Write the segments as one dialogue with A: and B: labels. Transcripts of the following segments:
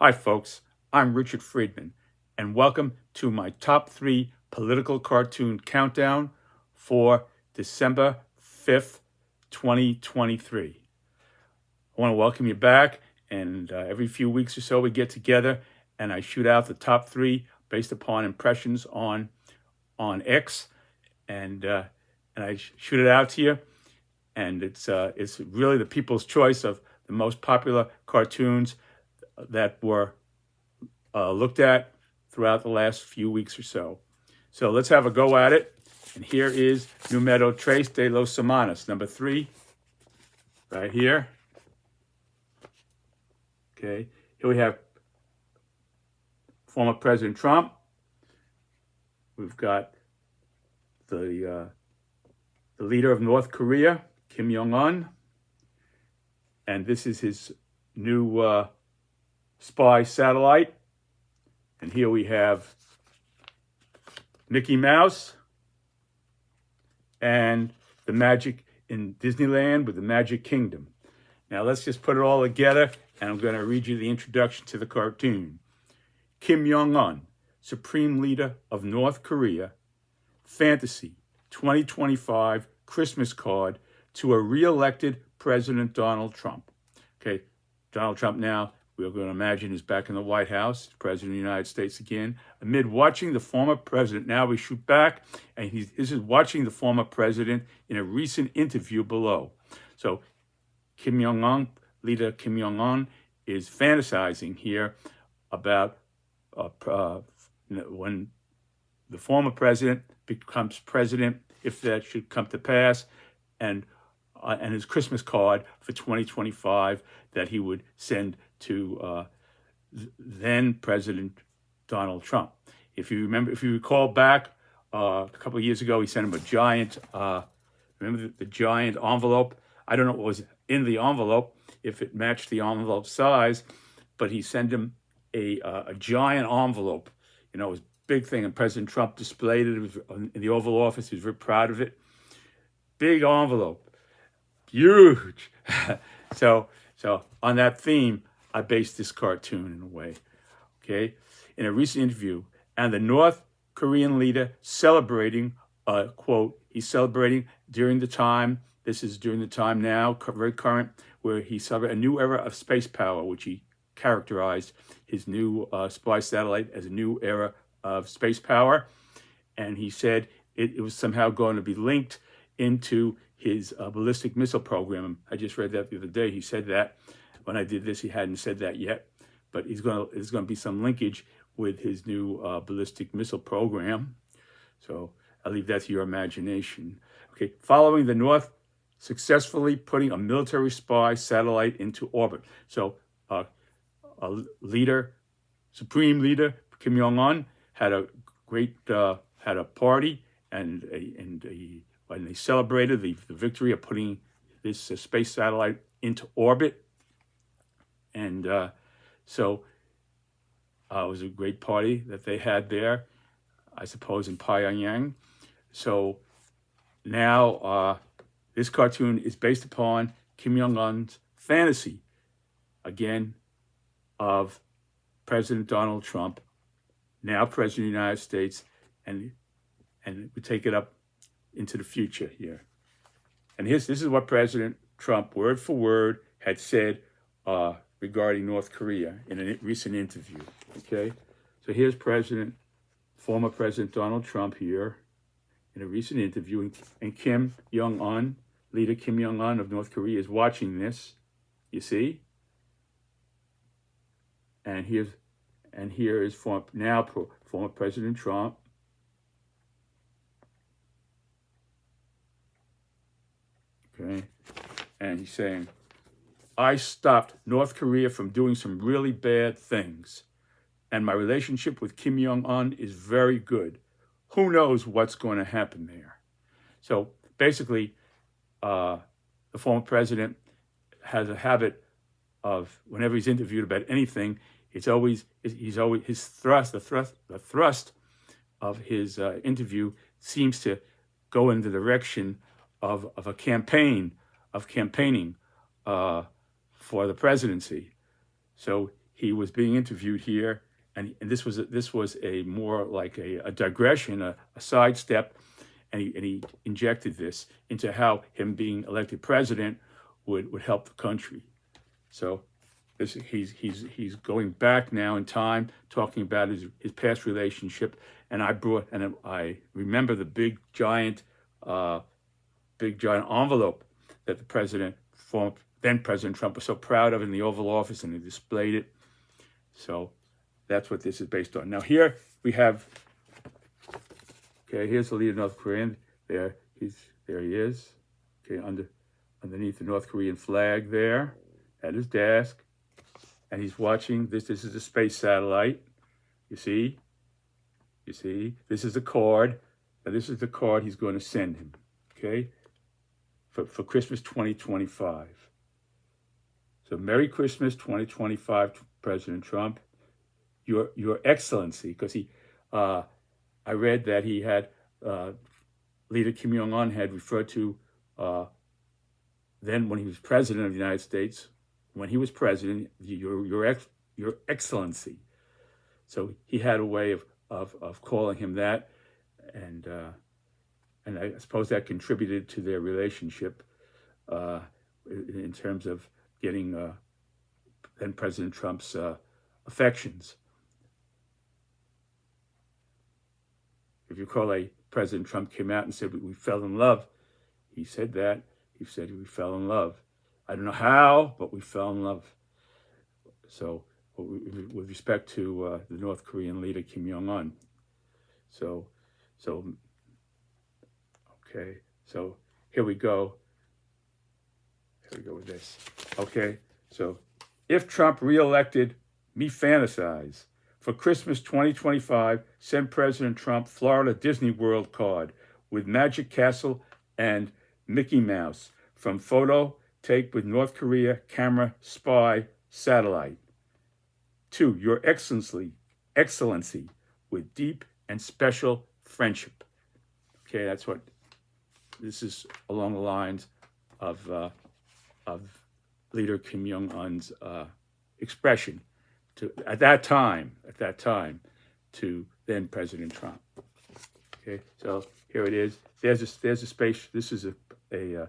A: Hi, folks. I'm Richard Friedman, and welcome to my top 3 political cartoon countdown for December 5th, 2023. I want to welcome you back, and every few weeks or so we get together and I shoot out the top 3 based upon impressions on X, and I shoot it out to you, and it's really the people's choice of the most popular cartoons that were looked at throughout the last few weeks or so. So let's have a go at it. And here is Número Tres de los Semanas, number 3, right here. Okay, here we have former President Trump. We've got the leader of North Korea, Kim Jong-un. And this is his new spy satellite. And here we have Mickey Mouse and the magic in Disneyland with the Magic Kingdom. Now let's just put it all together, and I'm going to read you the introduction to the cartoon. Kim Jong-un, Supreme Leader of North Korea, Fantasy 2025 Christmas card to a re-elected President Donald Trump. Okay, Donald Trump now, we're going to imagine, is back in the White House, President of the United States again. Amid watching the former president, now we shoot back, and this is watching the former president in a recent interview below. So Kim Jong-un, leader Kim Jong-un, is fantasizing here about when the former president becomes president, if that should come to pass, and his Christmas card for 2025 that he would send to then President Donald Trump. If you recall back a couple of years ago, he sent him a giant, remember the giant envelope? I don't know what was in the envelope, if it matched the envelope size, but he sent him a giant envelope. You know, it was a big thing, and President Trump displayed it. It was in the Oval Office. He was very proud of it. Big envelope. Huge. So on that theme, I based this cartoon in a way. Okay, in a recent interview, and the North Korean leader celebrating, quote, he's celebrating during the time. This is during the time now, very current, where he celebrated a new era of space power, which he characterized his new spy satellite as a new era of space power, and he said it was somehow going to be linked into his ballistic missile program. I just read that the other day. He said that. When I did this, he hadn't said that yet, but there's going to be some linkage with his new ballistic missile program. So I'll leave that to your imagination. Okay, following the North successfully putting a military spy satellite into orbit. So a leader, Supreme Leader Kim Jong-un had a great had a party, and when they celebrated the victory of putting this space satellite into orbit. And so it was a great party that they had there, I suppose, in Pyongyang. So now this cartoon is based upon Kim Jong-un's fantasy, again, of President Donald Trump, now President of the United States, and we take it up into the future here. And this is what President Trump, word for word, had said regarding North Korea in a recent interview. Okay, so here's former President Donald Trump here in a recent interview, and Kim Jong-un, leader Kim Jong-un of North Korea, is watching this. You see, and here is former President Trump. Okay, and he's saying, I stopped North Korea from doing some really bad things, and my relationship with Kim Jong-un is very good. Who knows what's going to happen there? So basically, the former president has a habit of, whenever he's interviewed about anything, the thrust of his interview seems to go in the direction of campaigning for the presidency. So he was being interviewed here, and this was a more like a digression, a sidestep, and he injected this into how him being elected president would help the country. So he's going back now in time, talking about his past relationship, and I remember the big giant envelope that then President Trump was so proud of in the Oval Office, and he displayed it. So that's what this is based on. Now here we have, okay, here's the leader of North Korea. There he is. Okay, underneath the North Korean flag there at his desk. And he's watching this. This is a space satellite. You see? This is the card. Now this is the card he's going to send him. Okay? For Christmas 2025. So Merry Christmas 2025, President Trump. Your Excellency, because I read that he had Leader Kim Jong-un had referred to then when he was president of the United States. When he was president, your Excellency. So he had a way of calling him that, and I suppose that contributed to their relationship in terms of getting then President Trump's affections. If you recall, President Trump came out and said we fell in love. He said that. He said we fell in love. I don't know how, but we fell in love. So, with respect to the North Korean leader Kim Jong-un. So, okay. So here we go. Here we go with this. Okay. So, if Trump reelected, me fantasize. For Christmas 2025, send President Trump Florida Disney World card with Magic Castle and Mickey Mouse from photo take with North Korea camera spy satellite. 2, Your Excellency with deep and special friendship. Okay, that's what this is along the lines of Leader Kim Jong-un's expression at that time to then President Trump. Okay, so here it is. There's a space. This is the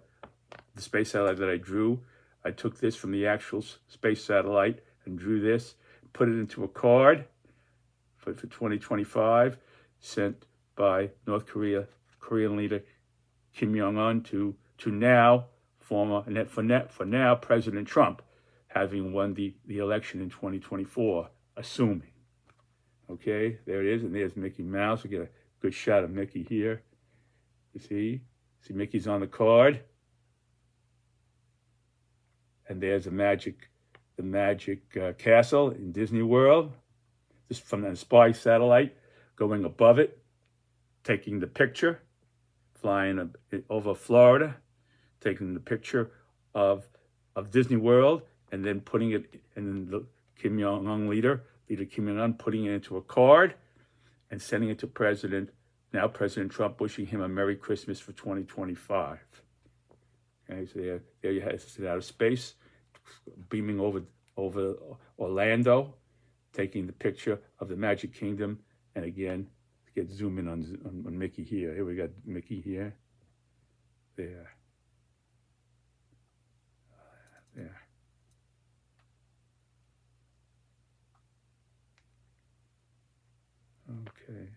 A: space satellite that I drew. I took this from the actual space satellite and drew this, put it into a card for 2025, sent by Korean leader Kim Jong-un to now for now President Trump, having won the election in 2024, assuming. Okay, there it is, and there's Mickey Mouse. We get a good shot of Mickey here. You see Mickey's on the card. And there's the magic castle in Disney World. This from the spy satellite going above it, taking the picture, flying over Florida, taking the picture of Disney World, and then putting it, and then the Kim Jong-un leader Kim Jong-un, putting it into a card and sending it to President Trump, wishing him a Merry Christmas for 2025. Okay, so there you have it out of space, beaming over Orlando, taking the picture of the Magic Kingdom, and again, get zoom in on Mickey here. Here we got Mickey here. There. Okay.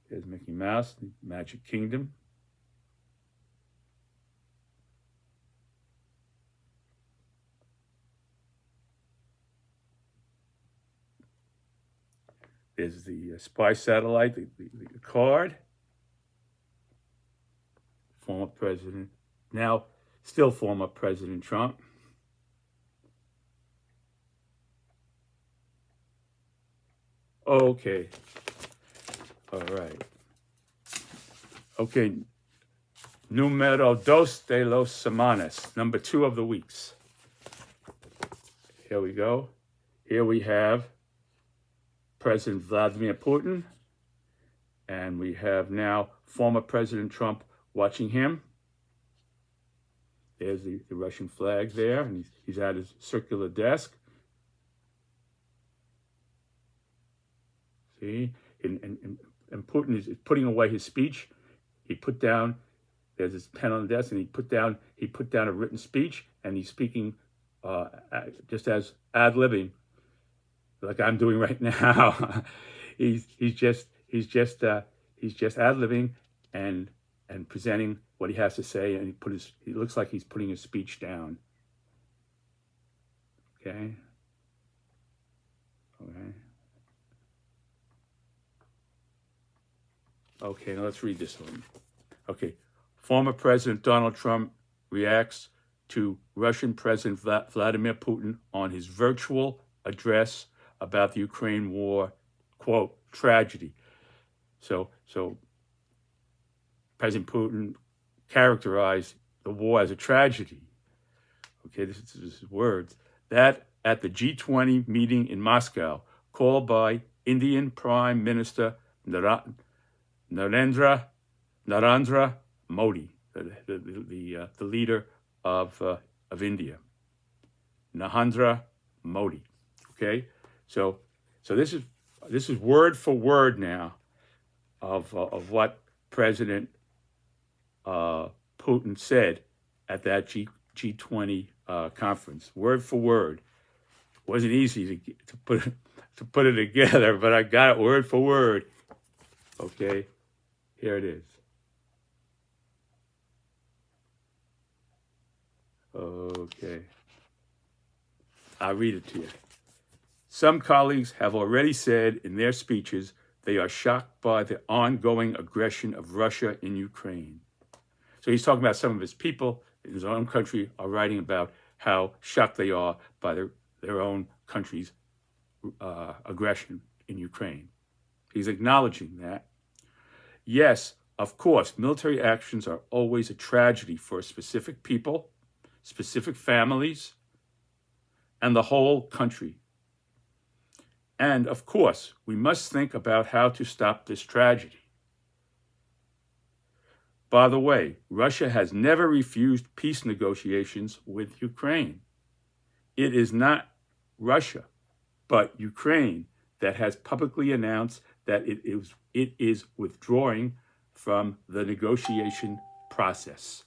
A: There's Mickey Mouse, the Magic Kingdom. There's the spy satellite, the card. Former President, now still former President Trump. Okay. All right. Okay. Número 2 de los semanas. Number 2 of the weeks. Here we go. Here we have President Vladimir Putin. And we have now former President Trump watching him. there's the Russian flag there, and he's at his circular desk. See, and Putin is putting away his speech. He put down, there's his pen on the desk, and he put down a written speech, and he's speaking just as ad-libbing, like I'm doing right now. he's just ad-libbing and presenting what he has to say, and he looks like he's putting his speech down. Okay. Okay, now let's read this one. Okay. Former President Donald Trump reacts to Russian President Vladimir Putin on his virtual address about the Ukraine war, quote, tragedy. So President Putin characterized the war as a tragedy. Okay, this is his words. That at the G20 meeting in Moscow, called by Indian Prime Minister Narendra Modi, the leader of India, Narendra Modi. Okay, so this is word for word now of what President Putin said at that G20 conference, word for word. It wasn't easy to put it together, but I got it word for word. Okay, here it is. Okay, I'll read it to you. Some colleagues have already said in their speeches they are shocked by the ongoing aggression of Russia in Ukraine. So he's talking about some of his people in his own country are writing about how shocked they are by their own country's aggression in Ukraine. He's acknowledging that. Yes, of course, military actions are always a tragedy for specific people, specific families, and the whole country. And of course, we must think about how to stop this tragedy. By the way, Russia has never refused peace negotiations with Ukraine. It is not Russia, but Ukraine that has publicly announced that it is withdrawing from the negotiation process.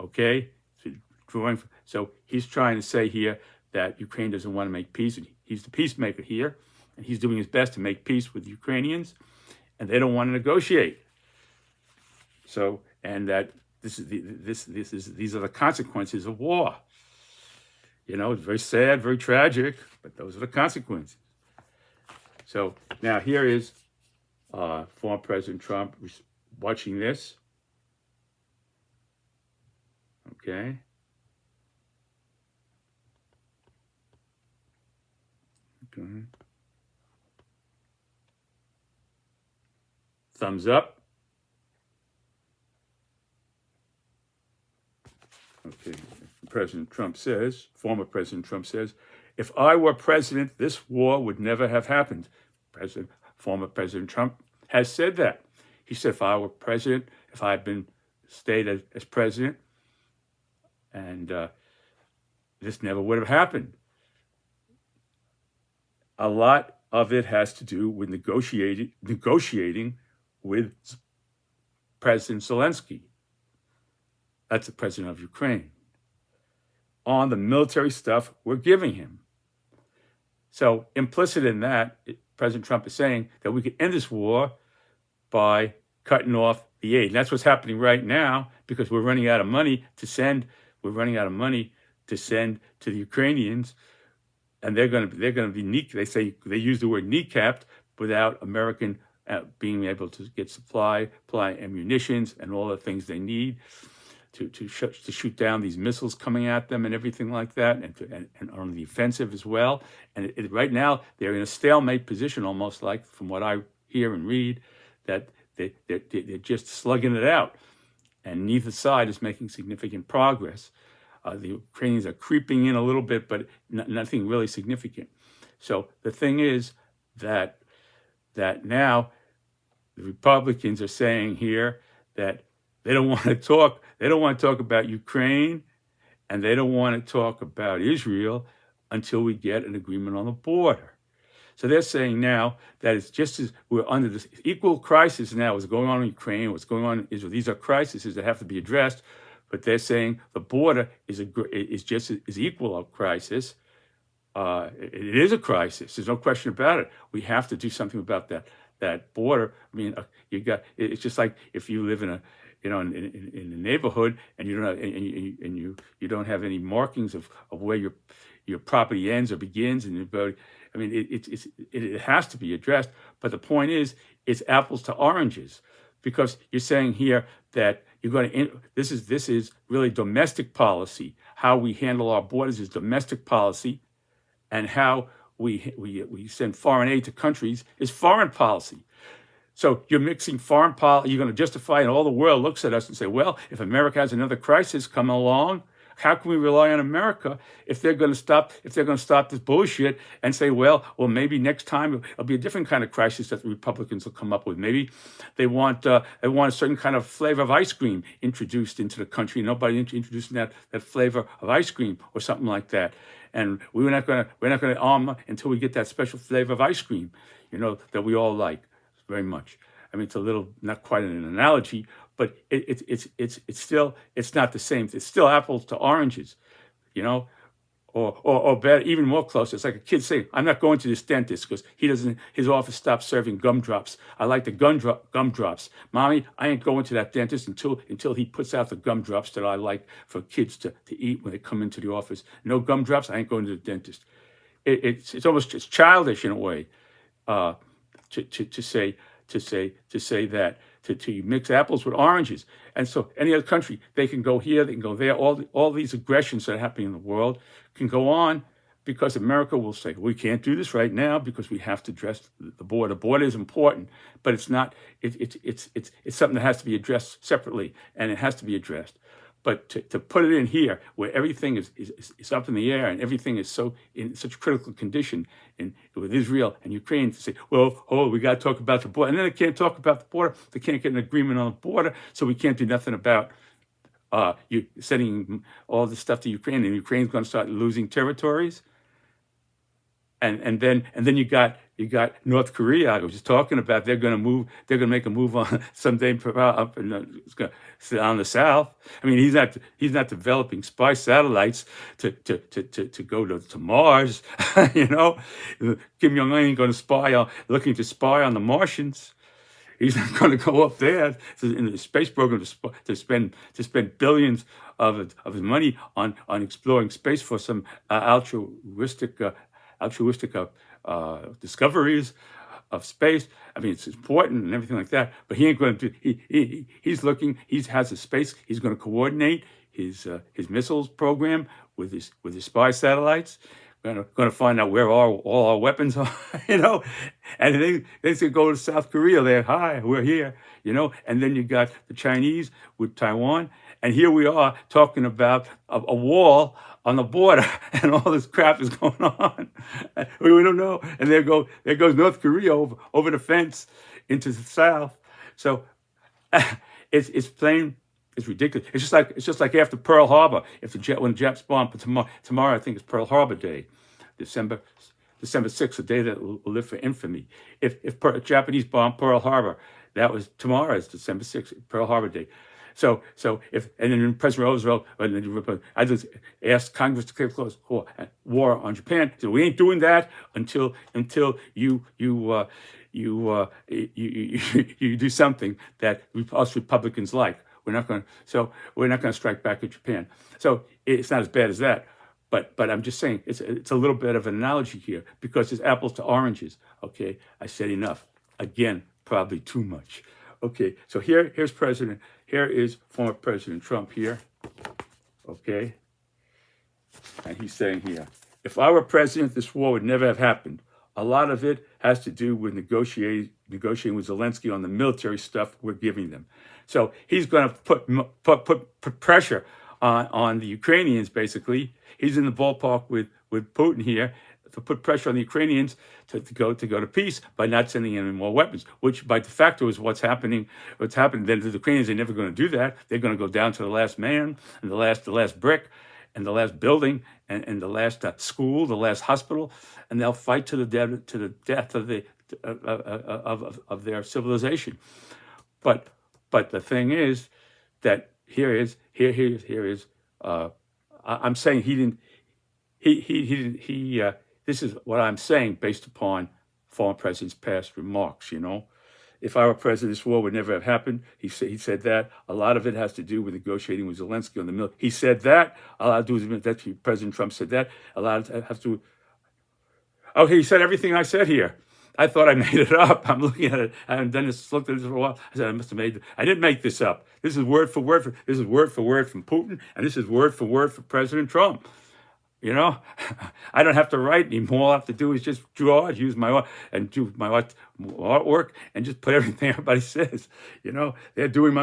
A: Okay? So he's trying to say here that Ukraine doesn't want to make peace. He's the peacemaker here, and he's doing his best to make peace with Ukrainians, and they don't want to negotiate. So, and that these are the consequences of war. You know, it's very sad, very tragic, but those are the consequences. So now here is former President Trump watching this. Okay. Okay. Thumbs up. Okay. President Trump says, former President Trump says, if I were president, this war would never have happened. Former President Trump has said that. He said, if I were president, if I had stayed as president, and this never would have happened. A lot of it has to do with negotiating with President Zelensky. That's the president of Ukraine. On the military stuff we're giving him. So implicit in that, President Trump is saying that we could end this war by cutting off the aid. And that's what's happening right now because we're running out of money to send. We're running out of money to send to the Ukrainians, and they're going to be they say they use the word kneecapped without American being able to get supply ammunitions and all the things they need to shoot down these missiles coming at them and everything like that, and on the offensive as well. And right now they're in a stalemate position, almost like from what I hear and read, that they're just slugging it out, and neither side is making significant progress. The Ukrainians are creeping in a little bit, but nothing really significant. So the thing is that now the Republicans are saying here that They don't want to talk. They don't want to talk about Ukraine, and they don't want to talk about Israel until we get an agreement on the border. So they're saying now that it's just as we're under this equal crisis now, what's going on in Ukraine, what's going on in Israel. These are crises that have to be addressed, but they're saying the border is just as equal a crisis. It is a crisis. There's no question about it. We have to do something about that border. I mean, it's just like if you live in a in a neighborhood and you don't have, and you don't have any markings of where your property ends or begins, and I mean, it has to be addressed. But the point is, it's apples to oranges, because you're saying here that you're going to. This is really domestic policy. How we handle our borders is domestic policy, and how we send foreign aid to countries is foreign policy. So you're mixing foreign policy. You're going to justify, and all the world looks at us and say, well, if America has another crisis come along, how can we rely on America if they're going to stop this bullshit and say, well, maybe next time it'll be a different kind of crisis that the Republicans will come up with. Maybe they want a certain kind of flavor of ice cream introduced into the country. Nobody introducing that flavor of ice cream or something like that. And we're not going to arm until we get that special flavor of ice cream, that we all like very much. I mean, it's a little, not quite an analogy, but it's still, it's not the same. It's still apples to oranges, or better, even more close. It's like a kid saying, I'm not going to this dentist because his office stopped serving gumdrops. I like the gumdrops. Mommy, I ain't going to that dentist until he puts out the gumdrops that I like for kids to eat when they come into the office. No gumdrops, I ain't going to the dentist. It's almost just childish in a way, to say that, to mix apples with oranges. And so any other country, they can go here, they can go there. All these aggressions that are happening in the world can go on, because America will say, we can't do this right now because we have to address the border. The border is important, but it's not. It's something that has to be addressed separately, and it has to be addressed. But to put it in here, where everything is up in the air and everything is so in such critical condition with Israel and Ukraine, to say, we got to talk about the border, and then they can't talk about the border. They can't get an agreement on the border, so we can't do nothing about you sending all this stuff to Ukraine, and Ukraine's going to start losing territories. And then you got North Korea. I was just talking about they're going to make a move on someday up on the south. I mean, he's not developing spy satellites to go to Mars. Kim Jong-un ain't going to looking to spy on the Martians. He's not going to go up there in the space program to spend billions of his money on exploring space for some altruistic discoveries of space. I mean, it's important and everything like that, but he ain't going to do. He has a space. He's going to coordinate his missiles program with his spy satellites. Going to find out where all our weapons are, and they say go to South Korea. They're, hi, we're here, and then you got the Chinese with Taiwan, and here we are talking about a wall on the border, and all this crap is going on. We don't know, and there goes North Korea over the fence into the south. So it's plain. It's ridiculous. It's just like after Pearl Harbor. When the Japs bombed tomorrow, I think it's Pearl Harbor Day, December 6th, the day that will live for infamy. If Japanese bombed Pearl Harbor, that was tomorrow. Is December 6th, Pearl Harbor Day. So and then President Roosevelt, I just asked Congress to declare war on Japan. So we ain't doing that until you do something that us Republicans like. We're not going to strike back at Japan. So it's not as bad as that. But I'm just saying it's a little bit of an analogy here, because it's apples to oranges. Okay, I said enough. Again, probably too much. Okay, so here is former President Trump here. Okay, and he's saying here, if I were president, this war would never have happened. A lot of it has to do with negotiating with Zelensky on the military stuff we're giving them. So he's going to put pressure on the Ukrainians. Basically, he's in the ballpark with Putin here. to put pressure on the Ukrainians to go to peace by not sending any more weapons, which by de facto is what's happening. What's happened? Then the Ukrainians are never going to do that. They're going to go down to the last man and the last brick and the last building and the last school, the last hospital, and they'll fight to the death of the of their civilization. But the thing is that here is I'm saying he didn't. This is what I'm saying based upon former president's past remarks. If I were president, this war would never have happened. He said that. A lot of it has to do with negotiating with Zelensky on the mill. He said that. A lot to do with that. President Trump said that. A lot of it has to. Oh, he said everything I said here. I thought I made it up. I'm looking at it. I haven't done this. Looked at this for a while. I said I must have made it. I didn't make this up. This is word for word. This is word for word from Putin, and this is word for President Trump. I don't have to write anymore. All I have to do is just draw, use my art, and do my artwork, and just put everything everybody says. They're doing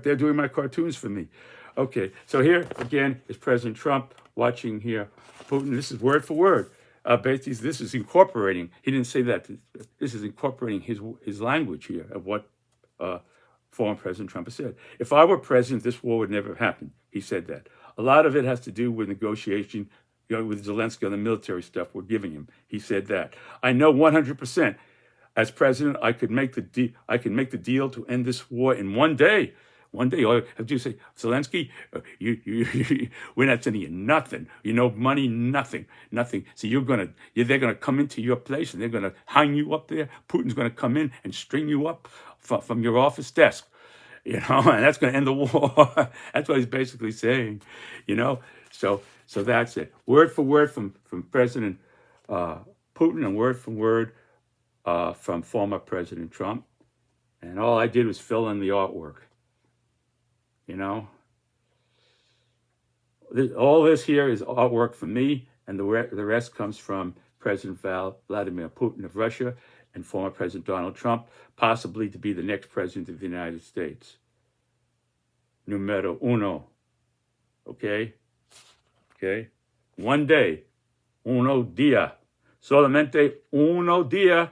A: they're doing my cartoons for me. Okay, so here again is President Trump watching here Putin. This is word for word. Basically, this is incorporating. He didn't say that. This is incorporating his language here of what former President Trump has said. If I were president, this war would never have happened. He said that. A lot of it has to do with negotiation. With Zelensky on the military stuff we're giving him. He said that. I know 100%. As president, I could make the deal to end this war in one day. One day, all I have to do is say, Zelensky, we're not sending you nothing. Money, nothing. So they're gonna come into your place and they're gonna hang you up there. Putin's gonna come in and string you up from your office desk. And that's gonna end the war. That's what he's basically saying. So that's it. Word for word from President Putin and word for word from former President Trump. And all I did was fill in the artwork. All this here is artwork from me, and the rest comes from President Vladimir Putin of Russia and former President Donald Trump, possibly to be the next president of the United States. Numero uno. Okay? One day, uno día, solamente uno día,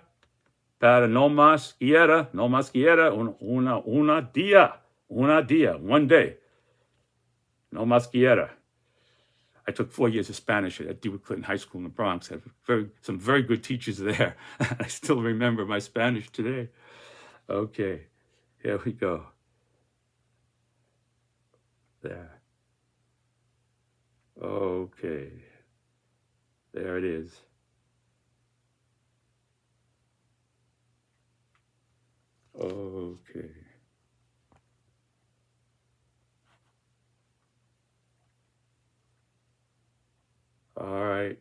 A: para no más quiera, una día, one day, no más quiera. I took 4 years of Spanish at DeWitt Clinton High School in the Bronx. I have some very good teachers there. I still remember my Spanish today. Okay, here we go. There. Okay, there it is. Okay. All right.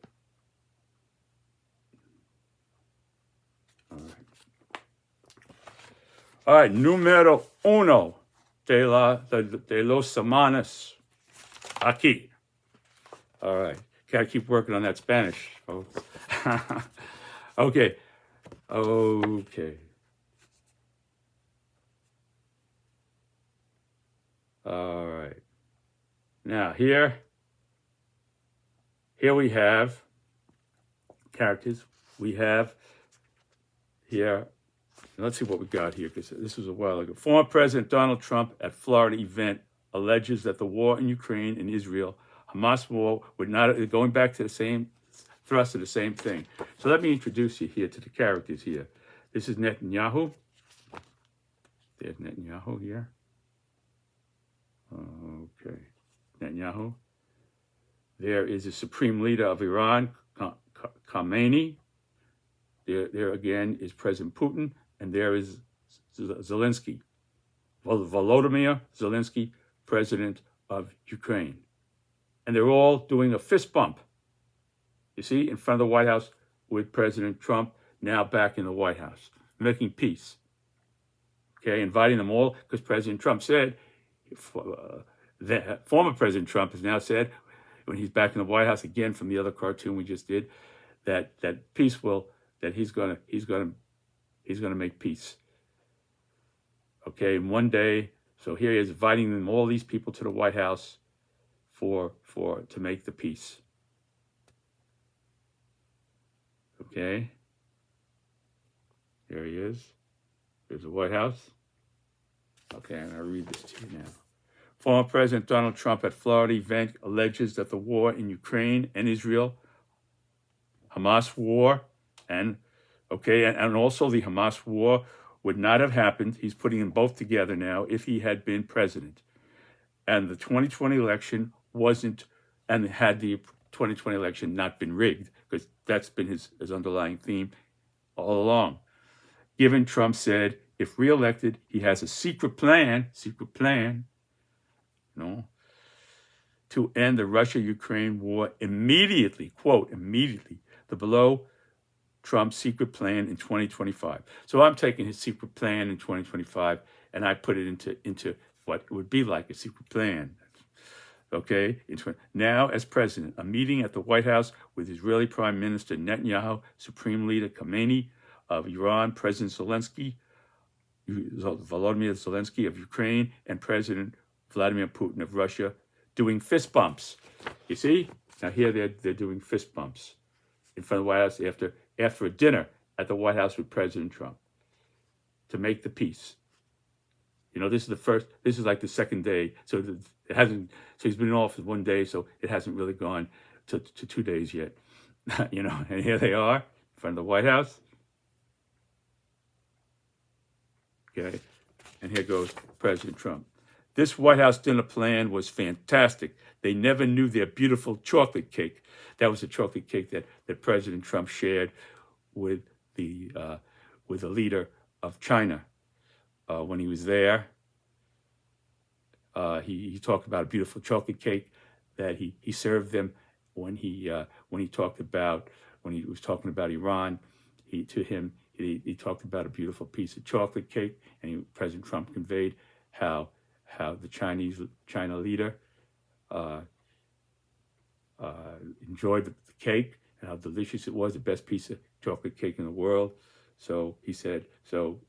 A: All right, número uno de los semanas. Aquí. All right. Gotta keep working on that Spanish, folks. Okay. All right. Now here we have characters. We have here, let's see what we got here, because this was a while ago. Former President Donald Trump at Florida event alleges that the war in Ukraine and Israel, Hamas war, would not, going back to the same thrust of the same thing. So let me introduce you here to the characters here. This is Netanyahu. There's Netanyahu here. Okay, Netanyahu. There is the supreme leader of Iran, Khamenei. There again is President Putin, and there is Zelensky, Volodymyr Zelensky, president of Ukraine. And they're all doing a fist bump, you see, in front of the White House with President Trump now back in the White House, making peace. Okay, inviting them all, because President Trump said, former President Trump has now said, when he's back in the White House again from the other cartoon we just did, that peace will, that he's gonna make peace. Okay, in one day. So here he is inviting them, all these people, to the White House to make the peace. Okay, there he is. There's the White House. Okay, and I'll read this to you now. Former President Donald Trump at Florida event alleges that the war in Ukraine and Israel, Hamas war, and also the Hamas war would not have happened. He's putting them both together now if he had been president. And the 2020 election wasn't, and had the 2020 election not been rigged, because that's been his underlying theme all along. Given Trump said, if reelected, he has a secret plan, to end the Russia-Ukraine war immediately, quote, immediately, the below Trump's secret plan in 2025. So I'm taking his secret plan in 2025 and I put it into what it would be like a secret plan. Okay, now as president, a meeting at the White House with Israeli Prime Minister Netanyahu, Supreme Leader Khamenei of Iran, President Volodymyr Zelensky of Ukraine, and President Vladimir Putin of Russia, doing fist bumps. You see? Now here they're doing fist bumps in front of the White House after a dinner at the White House with President Trump to make the peace. This is like the second day, so it hasn't. So he's been in office 1 day, so it hasn't really gone to 2 days yet. And here they are in front of the White House. Okay, and here goes President Trump. This White House dinner plan was fantastic. They never knew their beautiful chocolate cake. That was the chocolate cake that President Trump shared with the leader of China when he was there. He talked about a beautiful chocolate cake that he served them when he was talking about Iran. He talked about a beautiful piece of chocolate cake, and President Trump conveyed how the China leader enjoyed the cake and how delicious it was, the best piece of chocolate cake in the world. So he said, so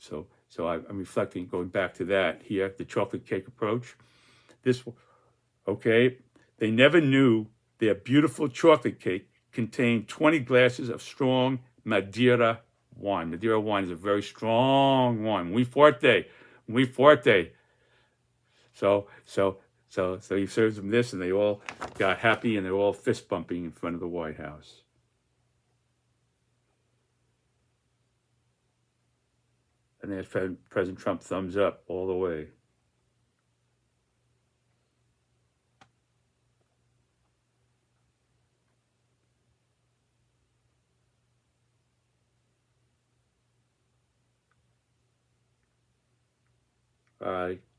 A: I'm reflecting, going back to that here, the chocolate cake approach. They never knew their beautiful chocolate cake contained 20 glasses of strong Madeira wine. Madeira wine is a very strong wine. Muy fuerte. So he serves them this, and they all got happy, and they're all fist bumping in front of the White House. And there's President Trump, thumbs up all the way.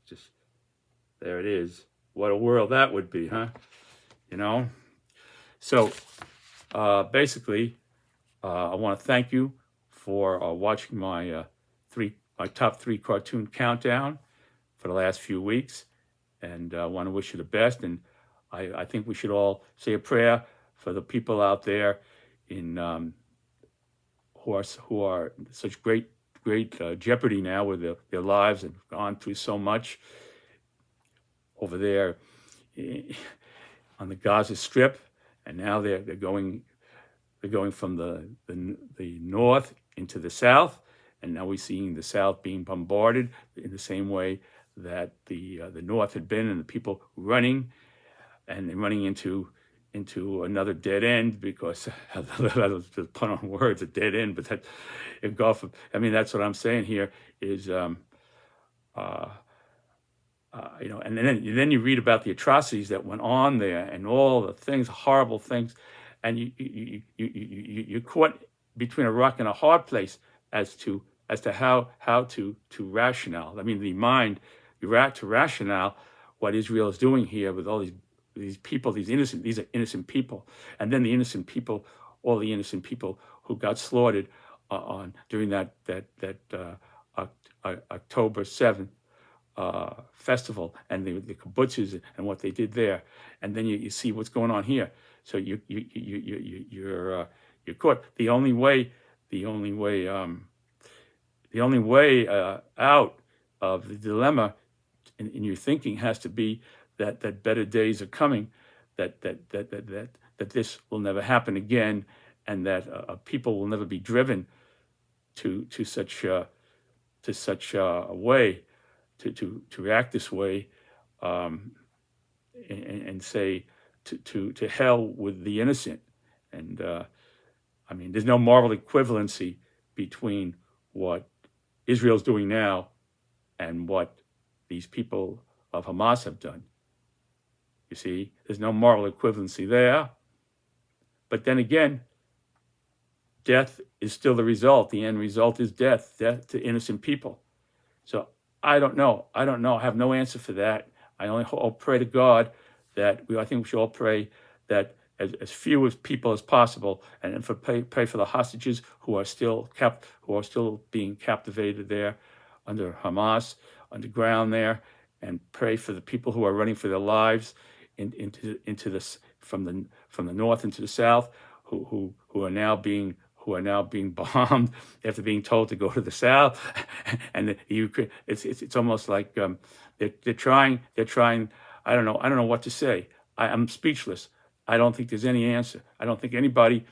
A: Just there it is. What a world that would be, huh? So basically, I want to thank you for watching my top 3 cartoon countdown for the last few weeks, and I want to wish you the best. And I think we should all say a prayer for the people out there in who are in such great jeopardy now with their lives, and gone through so much over there on the Gaza Strip, and now they're going from the north into the south, and now we're seeing the south being bombarded in the same way that the north had been, and the people running into another dead end, because the pun on words, a dead end, but that engulf. That's what I'm saying here is, and then you read about the atrocities that went on there, and all the things, horrible things, and you're caught between a rock and a hard place as to how to rationale. The mind, to rationale what Israel is doing here with all these people, these are innocent people, and then all the innocent people who got slaughtered during that October 7th festival, and the kibbutzes and what they did there, and then you see what's going on here. So you're caught. The only way out of the dilemma in your thinking has to be that better days are coming, that this will never happen again, and that people will never be driven to such a way to react this way, and say to hell with the innocent. And I mean, there's no moral equivalency between what Israel's doing now and what these people of Hamas have done. You see, there's no moral equivalency there. But then again, death is still the result. The end result is death to innocent people. So I don't know. I have no answer for that. I only pray to God that I think we should all pray that as few as people as possible, and pray for the hostages who are still being captivated there under Hamas, underground there, and pray for the people who are running for their lives into this from the north into the south, who are now being bombed after being told to go to the south, and it's almost like they're trying. I don't know what to say. I'm speechless. I don't think there's any answer. I don't think anybody,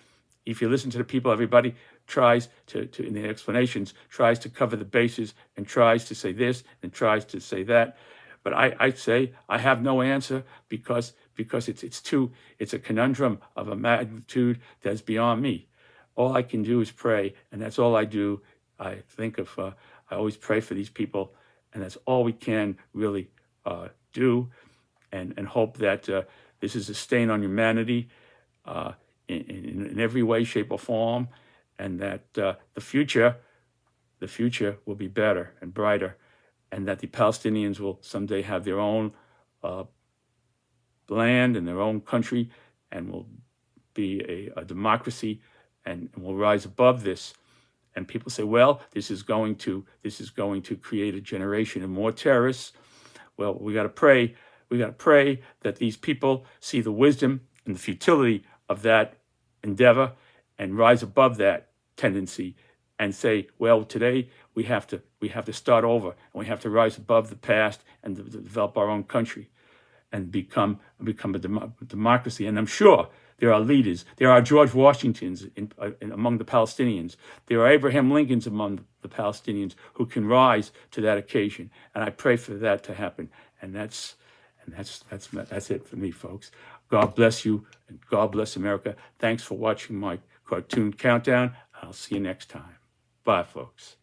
A: if you listen to the people, everybody tries to in the explanations, tries to cover the bases and tries to say this and tries to say that. But I say I have no answer because it's a conundrum of a magnitude that's beyond me. All I can do is pray, and that's all I do. I always pray for these people, and that's all we can really do, and hope that this is a stain on humanity in every way, shape, or form, and that the future will be better and brighter, and that the Palestinians will someday have their own land and their own country, and will be a democracy, and will rise above this. And people say, well, this is going to create a generation of more terrorists. Well, we got to pray. We got to pray that these people see the wisdom and the futility of that endeavor and rise above that tendency and say, well, today we have to start over, and we have to rise above the past and develop our own country and become a democracy. And I'm sure there are leaders. There are George Washingtons among the Palestinians. There are Abraham Lincolns among the Palestinians who can rise to that occasion. And I pray for that to happen. And that's it for me, folks. God bless you, and God bless America. Thanks for watching my cartoon countdown. I'll see you next time. Bye, folks.